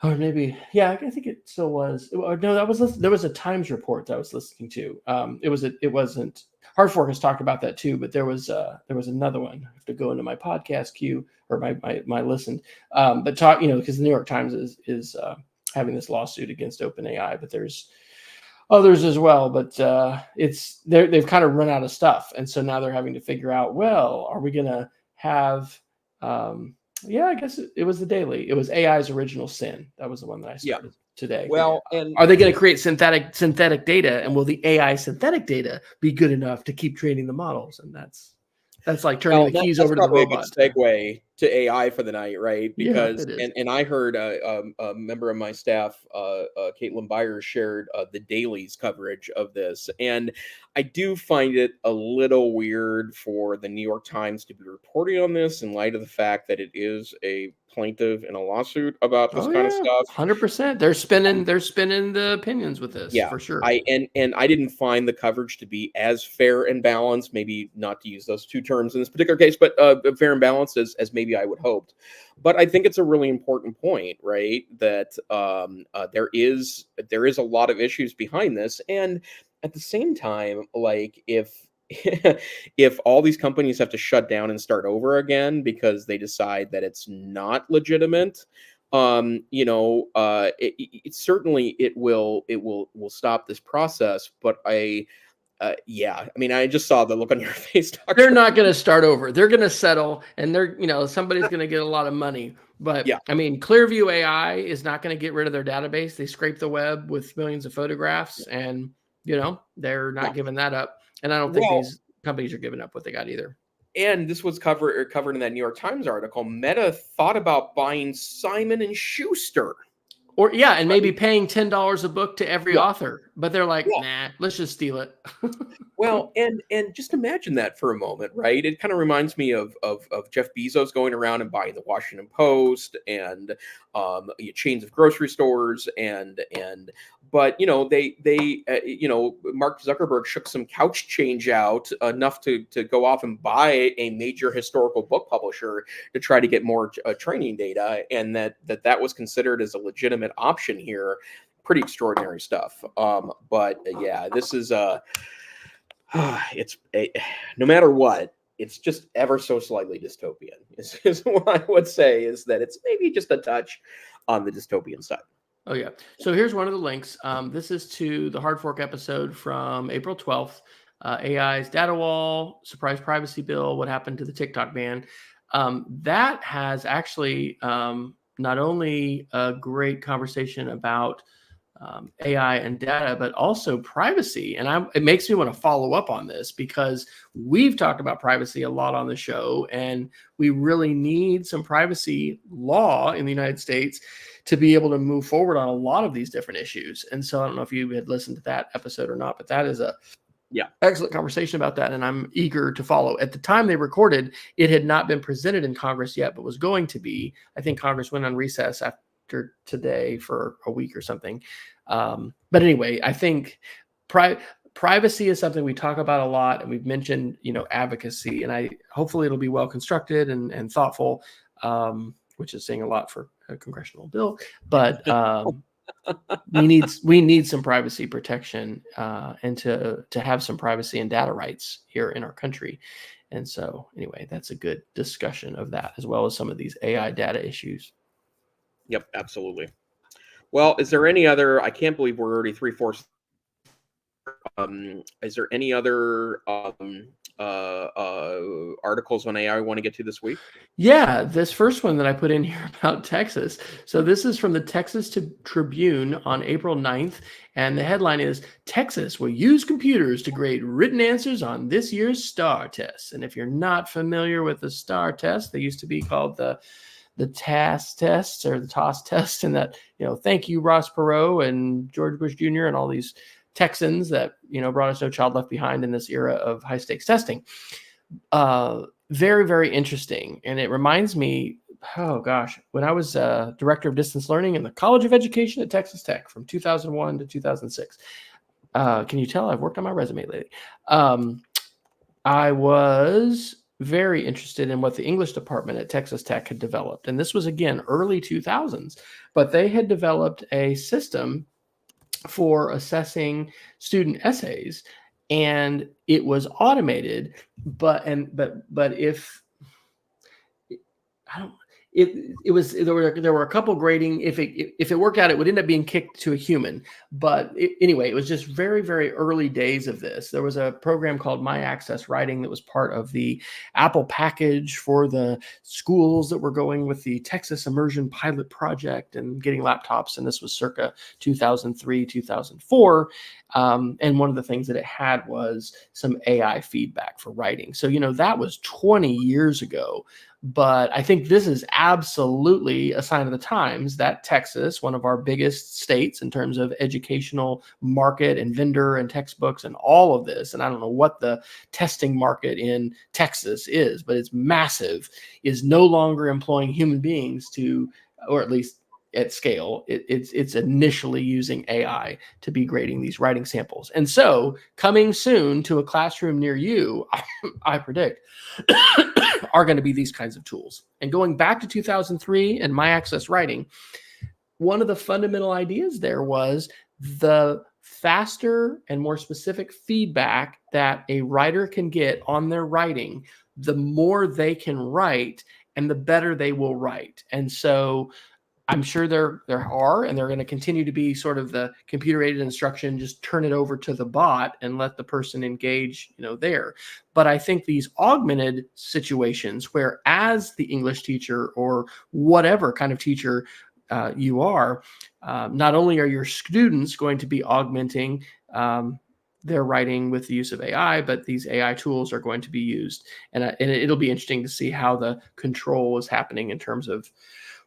or maybe, I think it still was. No, there was a Times report that I was listening to. It wasn't. Hard Fork has talked about that too, but there was another one. I have to go into my podcast queue or my listen. But talk, because the New York Times is having this lawsuit against OpenAI, but there's others as well, but they've kind of run out of stuff, and so now they're having to figure out, well, are we going to have? I guess it was the Daily. It was AI's Original Sin. That was the one that I started today. Well, and are they going to create synthetic data, and will the AI synthetic data be good enough to keep training the models? And that's like turning the keys over to the robot. A good segue to AI for the night, right? Because and I heard a member of my staff, Caitlin Byers, shared the Daily's coverage of this, and I do find it a little weird for the New York Times to be reporting on this in light of the fact that it is a plaintiff in a lawsuit about this kind of stuff. 100%. They're spinning the opinions with this, for sure. I didn't find the coverage to be as fair and balanced, maybe not to use those two terms in this particular case, but fair and balanced as maybe I would hoped. But I think it's a really important point, right? That there is a lot of issues behind this, and at the same time, like if all these companies have to shut down and start over again because they decide that it's not legitimate, Certainly it will stop this process. But yeah, I mean, I just saw the look on your face, They're Doctor. not going to start over. They're going to settle, and somebody's going to get a lot of money. But Yeah, I mean, Clearview AI is not going to get rid of their database. They scrape the web with millions of photographs, and they're yeah. not giving that up. And I don't think Well, these companies are giving up what they got either. and this was covered in that New York Times article. Meta thought about buying Simon and Schuster. Or yeah, and maybe Right? paying $10 a book to every Yeah, author, but they're like, yeah. nah, let's just steal it. Well, and just imagine that for a moment, right? It kind of reminds me of Jeff Bezos going around and buying the Washington Post and chains of grocery stores but Mark Zuckerberg shook some couch change out enough to go off and buy a major historical book publisher to try to get more training data, and that was considered as a legitimate option here. Pretty extraordinary stuff. But yeah, this is no matter what, it's just ever so slightly dystopian. Is what I would say, is that it's maybe just a touch on the dystopian side. Oh yeah. So here's one of the links. This is to the Hard Fork episode from April 12th. AI's data wall, surprise privacy bill, what happened to the TikTok ban. That has actually not only a great conversation about AI and data, but also privacy. And it makes me want to follow up on this, because we've talked about privacy a lot on the show, and we really need some privacy law in the United States to be able to move forward on a lot of these different issues. And so I don't know if you had listened to that episode or not, but that is a excellent conversation about that, and I'm eager to follow. At the time they recorded, it had not been presented in Congress yet, but was going to be. I think Congress went on recess after today for a week or something. But anyway, I think privacy is something we talk about a lot, and we've mentioned, advocacy, and hopefully it'll be well constructed and thoughtful, which is saying a lot for a congressional bill. But we need some privacy protection, and to have some privacy and data rights here in our country. And so anyway, that's a good discussion of that, as well as some of these AI data issues. Yep, absolutely. Well, is there any other? I can't believe we're already 3/4. Is there any other articles on AI I want to get to this week? Yeah, this first one that I put in here about Texas. So this is from the Texas Tribune on April 9th, and the headline is, Texas will use computers to grade written answers on this year's STAR tests. And if you're not familiar with the STAR test, they used to be called the TAS tests, or the TOS test, and that, thank you, Ross Perot and George Bush Jr. and all these Texans that, brought us No Child Left Behind in this era of high stakes testing. Very, very interesting. And it reminds me, oh gosh, when I was director of distance learning in the College of Education at Texas Tech from 2001 to 2006. Can you tell I've worked on my resume lately? I was very interested in what the English department at Texas Tech had developed. And this was, again, early 2000s, but they had developed a system for assessing student essays, and it was automated, but if I don't, it was, there were a couple grading. If it worked out, it would end up being kicked to a human. But anyway, it was just very, very early days of this. There was a program called My Access Writing that was part of the Apple package for the schools that were going with the Texas Immersion Pilot Project and getting laptops. And this was circa 2003, 2004. And one of the things that it had was some AI feedback for writing. So, that was 20 years ago. But I think this is absolutely a sign of the times that Texas, one of our biggest states in terms of educational market and vendor and textbooks and all of this, and I don't know what the testing market in Texas is, but it's massive, is no longer employing human beings to, or at least at scale, it's initially using AI to be grading these writing samples. And so coming soon to a classroom near you, I predict, are going to be these kinds of tools. And going back to 2003 and My Access Writing, one of the fundamental ideas there was the faster and more specific feedback that a writer can get on their writing, the more they can write and the better they will write. And so I'm sure there are, and they're going to continue to be sort of the computer aided instruction, just turn it over to the bot and let the person engage, there. But I think these augmented situations where as the English teacher or whatever kind of teacher you are, not only are your students going to be augmenting their writing with the use of AI, but these AI tools are going to be used. And it'll be interesting to see how the control is happening in terms of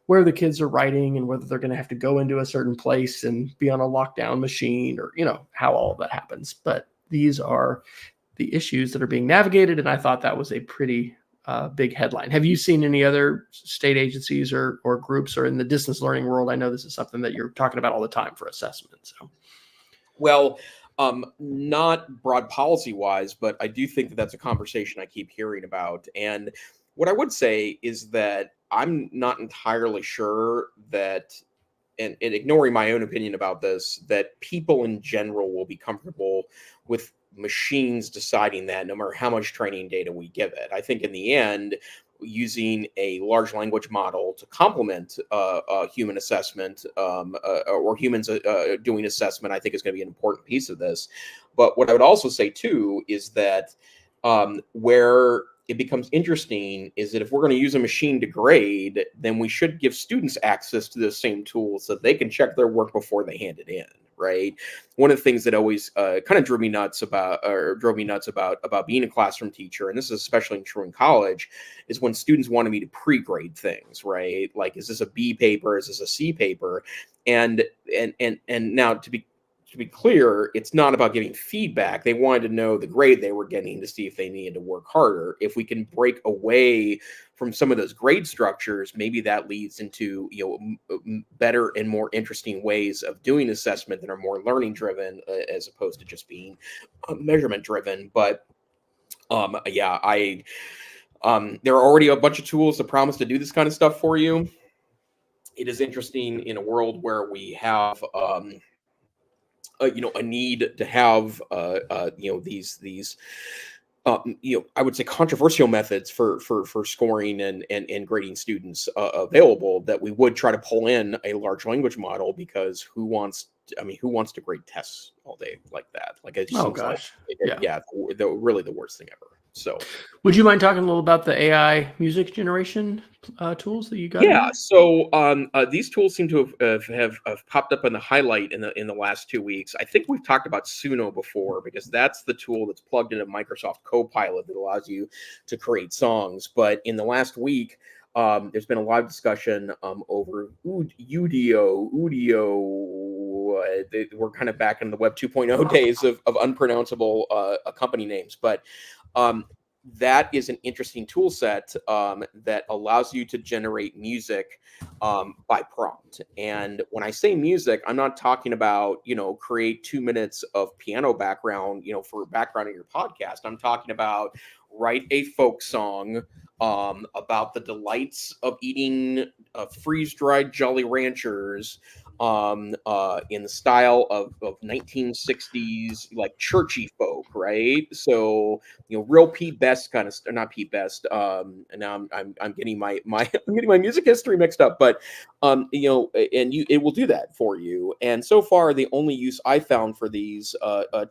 where the kids are writing and whether they're going to have to go into a certain place and be on a lockdown machine, or, how all of that happens. But these are the issues that are being navigated. And I thought that was a pretty big headline. Have you seen any other state agencies or groups, or in the distance learning world? I know this is something that you're talking about all the time for assessment. So, Well, not broad policy wise, but I do think that that's a conversation I keep hearing about. And what I would say is that I'm not entirely sure that, and ignoring my own opinion about this, that people in general will be comfortable with machines deciding that no matter how much training data we give it. I think in the end, using a large language model to complement human assessment or humans doing assessment, I think is going to be an important piece of this. But what I would also say too is that where it becomes interesting is that if we're going to use a machine to grade, then we should give students access to those same tools so that they can check their work before they hand it in, right? One of the things that always kind of drove me nuts about being a classroom teacher, and this is especially true in college, is when students wanted me to pre-grade things, right? Like, is this a B paper? Is this a C paper? And now to be clear, it's not about giving feedback. They wanted to know the grade they were getting to see if they needed to work harder. If we can break away from some of those grade structures, maybe that leads into better and more interesting ways of doing assessment that are more learning driven as opposed to just being measurement driven. But yeah, there are already a bunch of tools that promise to do this kind of stuff for you. It is interesting in a world where we have a need to have these I would say controversial methods for scoring and grading students available, that we would try to pull in a large language model, because who wants to grade tests all day like that? Like, it just seems gosh, like really the worst thing ever. So, would you mind talking a little about the AI music generation tools that you got in yeah, there? so these tools seem to have popped up in the highlight in the last 2 weeks. I think we've talked about Suno before, because that's the tool that's plugged into Microsoft Copilot that allows you to create songs. But in the last week, there's been a lot of discussion over Udio. We're kind of back in the Web 2.0 days of unpronounceable company names, but that is an interesting tool set that allows you to generate music by prompt. And when I say music, I'm not talking about, create 2 minutes of piano background, for background in your podcast. I'm talking about write a folk song about the delights of eating freeze-dried Jolly Ranchers in the style of 1960s, like churchy folk, right? So, real Pete Best kind of, not Pete Best. And now I'm getting my I'm getting my music history mixed up, but it will do that for you. And so far, the only use I found for these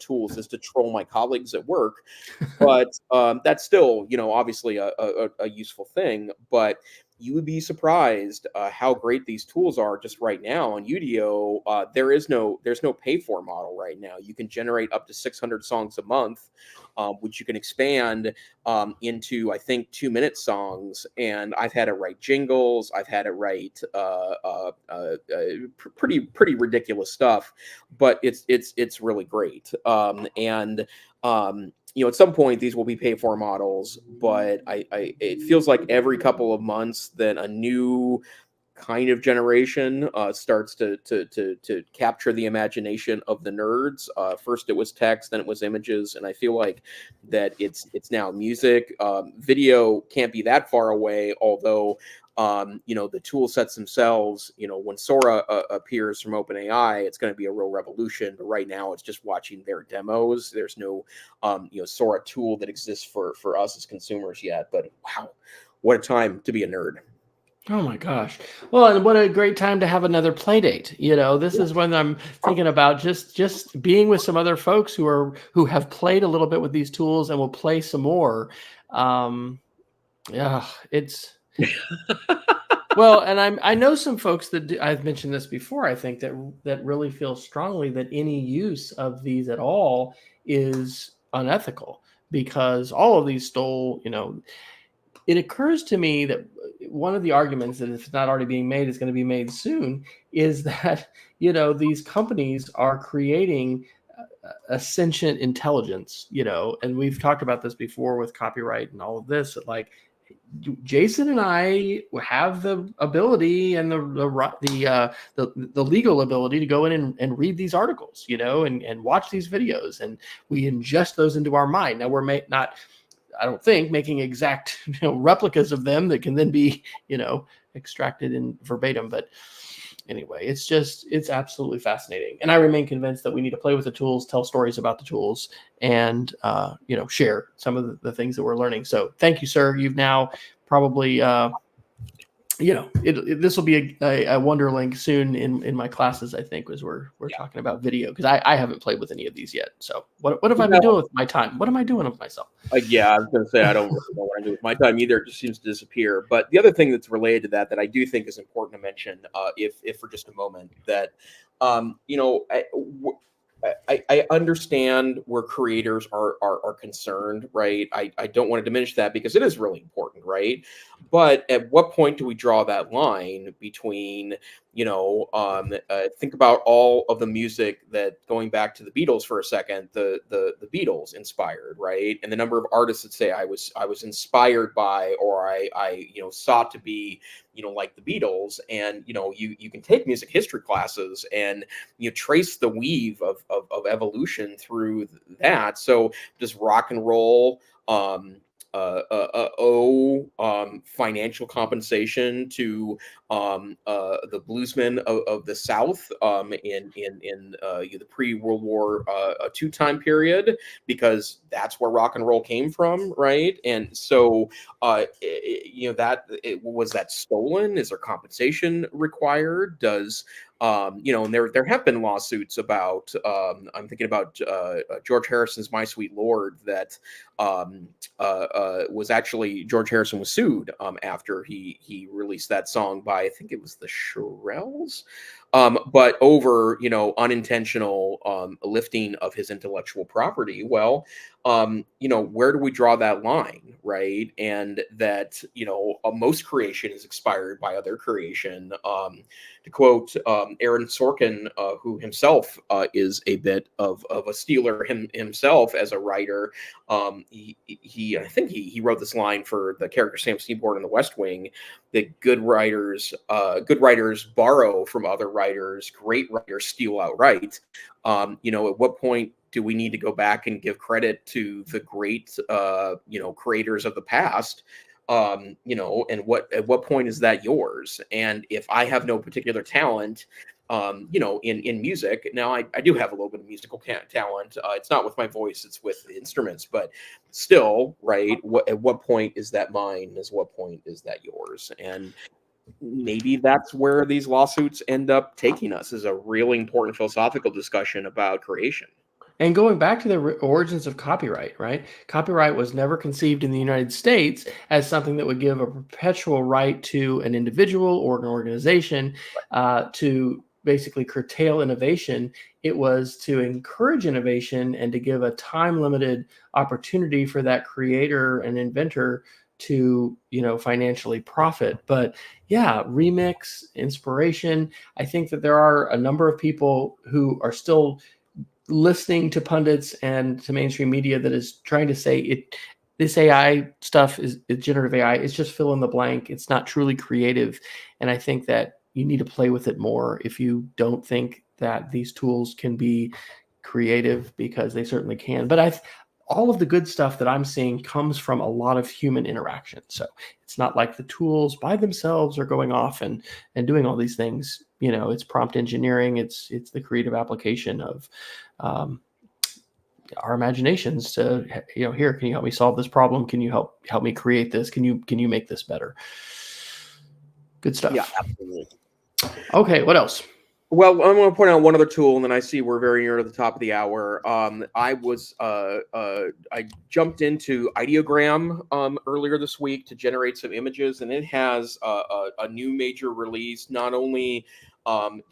tools is to troll my colleagues at work, but that's still, obviously a useful thing. But you would be surprised how great these tools are just right now on Udio. There's no pay for model right now. You can generate up to 600 songs a month, which you can expand into, I think, 2-minute songs. And I've had it write jingles. I've had it write pretty ridiculous stuff, but it's really great. At some point these will be pay for models, but it feels like every couple of months that a new kind of generation starts to capture the imagination of the nerds. First it was text, then it was images, and I feel like that it's now music. Video can't be that far away, although the tool sets themselves, when Sora appears from OpenAI, it's going to be a real revolution. But right now it's just watching their demos. There's no Sora tool that exists for us as consumers yet. But wow, what a time to be a nerd. Oh my gosh. Well, and what a great time to have another play date. This is when I'm thinking about just being with some other folks who have played a little bit with these tools and will play some more. Um, yeah, it's well, and I know some folks that I've mentioned this before. I think that really feel strongly that any use of these at all is unethical because all of these stole. It occurs to me that one of the arguments that if it's not already being made is going to be made soon is that these companies are creating a sentient intelligence, and we've talked about this before with copyright and all of this, that like Jason and I have the ability and the legal ability to go in and read these articles, and watch these videos, and we ingest those into our mind. Now we're not, I don't think, making exact replicas of them that can then be extracted in verbatim. But anyway, it's absolutely fascinating, and I remain convinced that we need to play with the tools, tell stories about the tools, and share some of the things that we're learning. So thank you, sir. You've now probably this will be a Wonderlink soon in my classes, I think, as we're talking about video, because I haven't played with any of these yet. So what have I been doing with my time? What am I doing with myself? Yeah, I was going to say I don't really know what I do with my time either. It just seems to disappear. But the other thing that's related to that I do think is important to mention, if for just a moment, that I understand where creators are concerned, right? I don't want to diminish that because it is really important, right? But at what point do we draw that line between, think about all of the music that, going back to the Beatles for a second, the Beatles inspired, right? And the number of artists that say I was inspired by, or I sought to be, like the Beatles. And you can take music history classes and trace the weave of evolution through that. So does rock and roll owe financial compensation to the bluesmen of the South in the pre-World War II time period, because that's where rock and roll came from, right? And so was that stolen? Is there compensation required? Does and there have been lawsuits about, I'm thinking about George Harrison's "My Sweet Lord," that was actually, George Harrison was sued after he released that song by, I think it was the Shirelles, but over unintentional lifting of his intellectual property. Well, where do we draw that line, right? And that most creation is expired by other creation. To quote Aaron Sorkin, who himself is a bit of a stealer himself as a writer. I think he wrote this line for the character Sam Seaborn in The West Wing, that good writers borrow from other writers, great writers steal outright. At what point do we need to go back and give credit to the great creators of the past? And at what point is that yours? And if I have no particular talent, in music, now I do have a little bit of musical talent. It's not with my voice, it's with instruments, but still, right? At what point is that mine? At what point is that yours? And maybe that's where these lawsuits end up taking us, is a really important philosophical discussion about creation. And going back to the origins of copyright, right? Copyright was never conceived in the United States as something that would give a perpetual right to an individual or an organization to basically curtail innovation. It was to encourage innovation and to give a time-limited opportunity for that creator and inventor to financially profit. But yeah, remix, inspiration. I think that there are a number of people who are still listening to pundits and to mainstream media that is trying to say this AI stuff is generative AI. It's just fill in the blank. It's not truly creative. And I think that you need to play with it more if you don't think that these tools can be creative, because they certainly can. But all of the good stuff that I'm seeing comes from a lot of human interaction. So it's not like the tools by themselves are going off and doing all these things. It's prompt engineering. It's the creative application of our imaginations to, here, can you help me solve this problem? Can you help me create this? Can you make this better? Good stuff. Yeah, absolutely. Okay, what else? Well, I'm going to point out one other tool, and then I see we're very near to the top of the hour. I jumped into Ideogram earlier this week to generate some images, and it has a new major release. Not only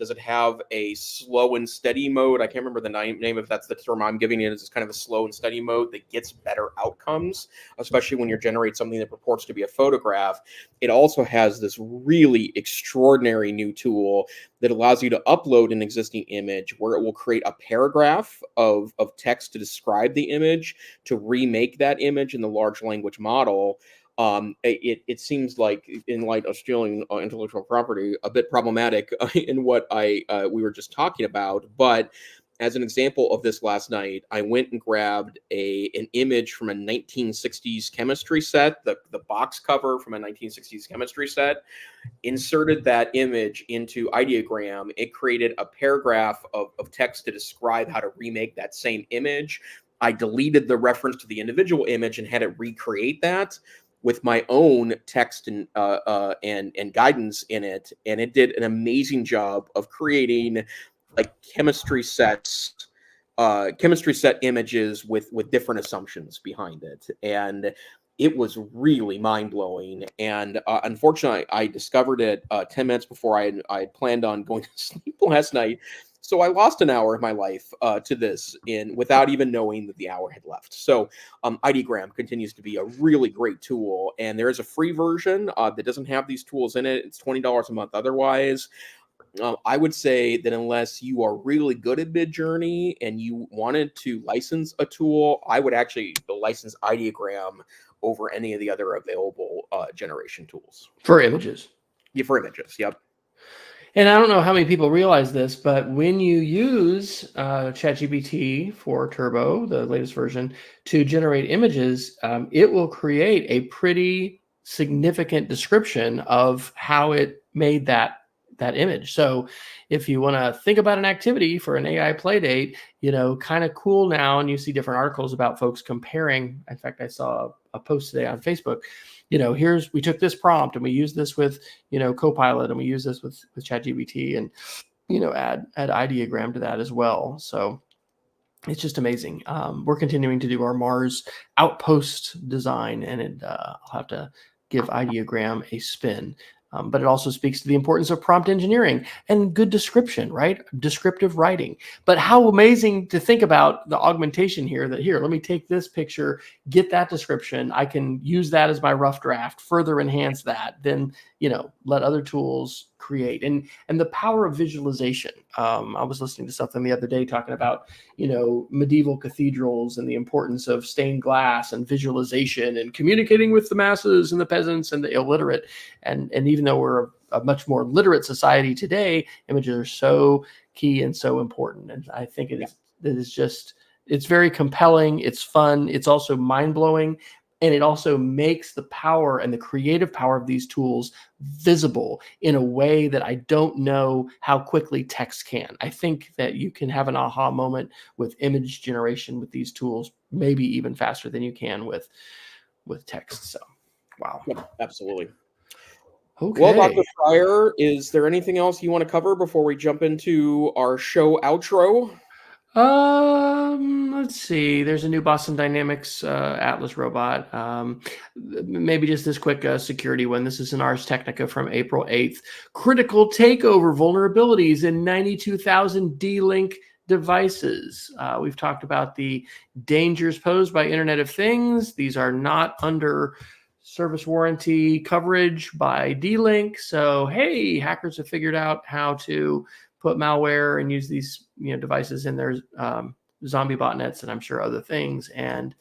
does it have a slow and steady mode, I can't remember the name if that's the term I'm giving it. It's kind of a slow and steady mode that gets better outcomes, especially when you generate something that purports to be a photograph. It also has this really extraordinary new tool that allows you to upload an existing image where it will create a paragraph of text to describe the image to remake that image in the large language model. It seems like, in light of stealing intellectual property, a bit problematic in what we were just talking about. But as an example of this last night, I went and grabbed an image from a 1960s chemistry set, the box cover from a 1960s chemistry set, inserted that image into Ideogram. It created a paragraph of text to describe how to remake that same image. I deleted the reference to the individual image and had it recreate that with my own text and guidance in it, and it did an amazing job of creating like chemistry set images with different assumptions behind it, and it was really mind-blowing. And unfortunately, I discovered it 10 minutes before I had planned on going to sleep last night. So I lost an hour of my life to this without even knowing that the hour had left. So Ideogram continues to be a really great tool, and there is a free version that doesn't have these tools in it. It's $20 a month otherwise. I would say that unless you are really good at Midjourney and you wanted to license a tool, I would actually license Ideogram over any of the other available generation tools. For images. Yeah, for images, yep. And I don't know how many people realize this, but when you use ChatGPT for Turbo, the latest version, to generate images, it will create a pretty significant description of how it made that image. So if you want to think about an activity for an AI play date, kind of cool now, and you see different articles about folks comparing. In fact, I saw a post today on Facebook. We took this prompt and we use this with, Copilot, and we use this with ChatGPT, and, add Ideogram to that as well. So it's just amazing. We're continuing to do our Mars outpost design, and I'll have to give Ideogram a spin. But it also speaks to the importance of prompt engineering and good description, right? Descriptive writing. But how amazing to think about the augmentation here, that here, let me take this picture, get that description. I can use that as my rough draft, further enhance that, then, let other tools create. And the power of visualization. I was listening to something the other day talking about, medieval cathedrals and the importance of stained glass and visualization and communicating with the masses and the peasants and the illiterate. And even though we're a much more literate society today, images are so key and so important. And I think it's very compelling. It's fun. It's also mind-blowing. And it also makes the power and the creative power of these tools visible in a way that I don't know how quickly text can. I think that you can have an aha moment with image generation with these tools, maybe even faster than you can with text. So, wow. Yeah, absolutely. Okay. Well, Dr. Fryer, is there anything else you want to cover before we jump into our show outro? Let's see. There's a new Boston Dynamics Atlas robot. Maybe just this quick security one. This is an Ars Technica from April 8th. Critical takeover vulnerabilities in 92,000 D-Link devices. We've talked about the dangers posed by Internet of Things. These are not under service warranty coverage by D-Link. So, hey, hackers have figured out how to put malware and use these devices in their zombie botnets, and I'm sure other things. And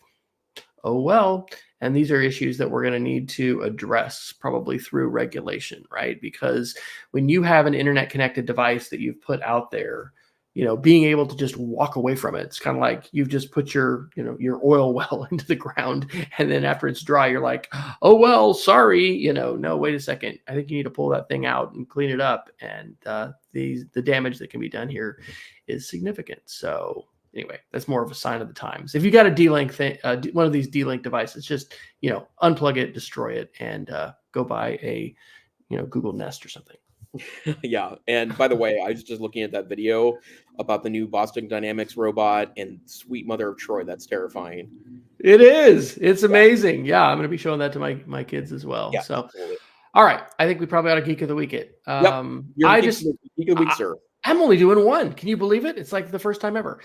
oh well. And these are issues that we're going to need to address probably through regulation, right? Because when you have an internet connected device that you've put out there, being able to just walk away from it, it's kind of like you've just put your oil well into the ground, and then after it's dry, you're like, oh well, sorry, no, wait a second, I think you need to pull that thing out and clean it up, and the damage that can be done here is significant. So anyway, that's more of a sign of the times. If you got a D-Link thing, one of these D-Link devices, just unplug it, destroy it, and go buy a Google Nest or something. Yeah. And by the way, I was just looking at that video about the new Boston Dynamics robot, and sweet mother of Troy, that's terrifying. It is. It's amazing. Yeah, I'm going to be showing that to my kids as well. Yeah, So, absolutely. all right. I think we probably ought to Geek of the Week it. Yep. You're Geek of the Week, sir. I'm only doing one. Can you believe it? It's like the first time ever.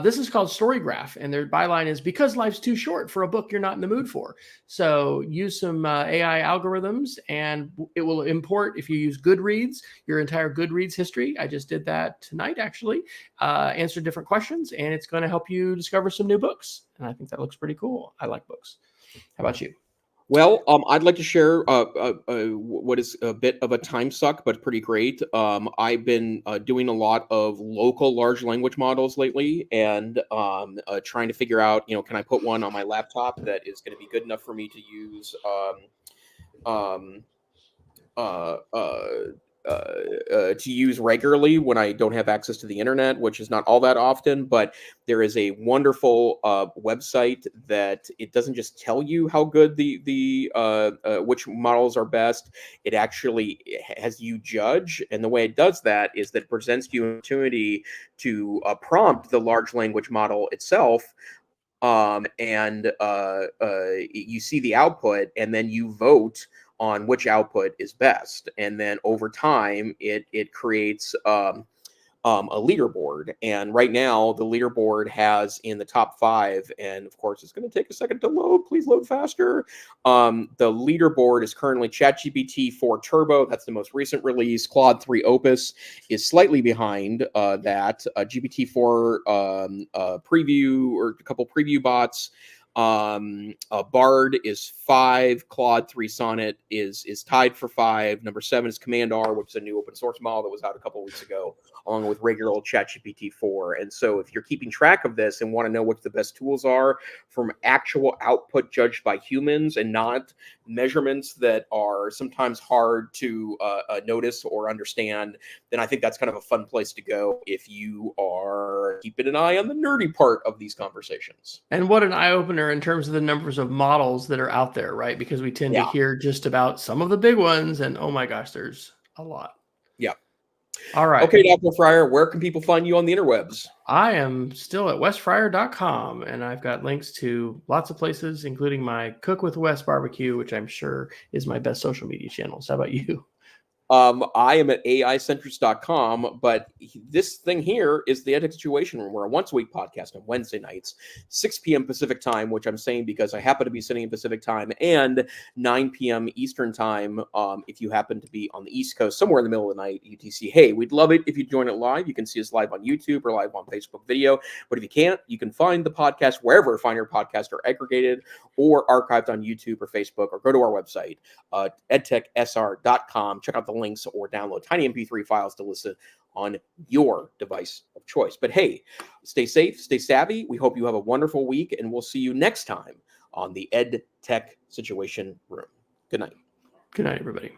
This is called Storygraph, and their byline is because life's too short for a book you're not in the mood for. So use some AI algorithms, and it will import, if you use Goodreads, your entire Goodreads history. I just did that tonight, actually. Answer different questions, and it's going to help you discover some new books. And I think that looks pretty cool. I like books. How about you? Well, I'd like to share what is a bit of a time suck, but pretty great. I've been doing a lot of local large language models lately, and trying to figure out, can I put one on my laptop that is going to be good enough for me to use to use regularly when I don't have access to the internet, which is not all that often. But there is a wonderful website that it doesn't just tell you how good the which models are best. It actually has you judge, and the way it does that is that it presents you an opportunity to prompt the large language model itself. And you see the output, and then you vote on which output is best, and then over time it creates a leaderboard. And right now the leaderboard has in the top 5, and of course it's going to take a second to load. Please load faster. The leaderboard is currently ChatGPT 4 Turbo. That's the most recent release. Claude 3 Opus is slightly behind that. GPT-4 preview, or a couple preview bots. Bard is 5. Claude 3 Sonnet is tied for 5. Number 7 is Command R, which is a new open source model that was out a couple of weeks ago, along with regular old ChatGPT 4. And so if you're keeping track of this and want to know what the best tools are from actual output judged by humans and not measurements that are sometimes hard to notice or understand, then I think that's kind of a fun place to go if you are keeping an eye on the nerdy part of these conversations. And what an eye-opener in terms of the numbers of models that are out there, right? Because we tend to hear just about some of the big ones, and oh my gosh, there's a lot. Yeah. All right. Okay, Dr. Fryer, where can people find you on the interwebs? I am still at wesfryer.com, and I've got links to lots of places, including my Cook with Wes barbecue, which I'm sure is my best social media channels. How about you? I am at aicentrist.com, but this thing here is the EdTech Situation Room. We're a once-a-week podcast on Wednesday nights, 6 p.m. Pacific time, which I'm saying because I happen to be sitting in Pacific time, and 9 p.m. Eastern time if you happen to be on the East Coast, somewhere in the middle of the night, UTC. Hey, we'd love it if you join it live. You can see us live on YouTube or live on Facebook video, but if you can't, you can find the podcast wherever fine your podcasts are aggregated or archived on YouTube or Facebook, or go to our website, edtechsr.com. Check out the links or download tiny MP3 files to listen on your device of choice. But hey, stay safe, stay savvy. We hope you have a wonderful week, and we'll see you next time on the EdTech Situation Room. Good night. Good night, everybody.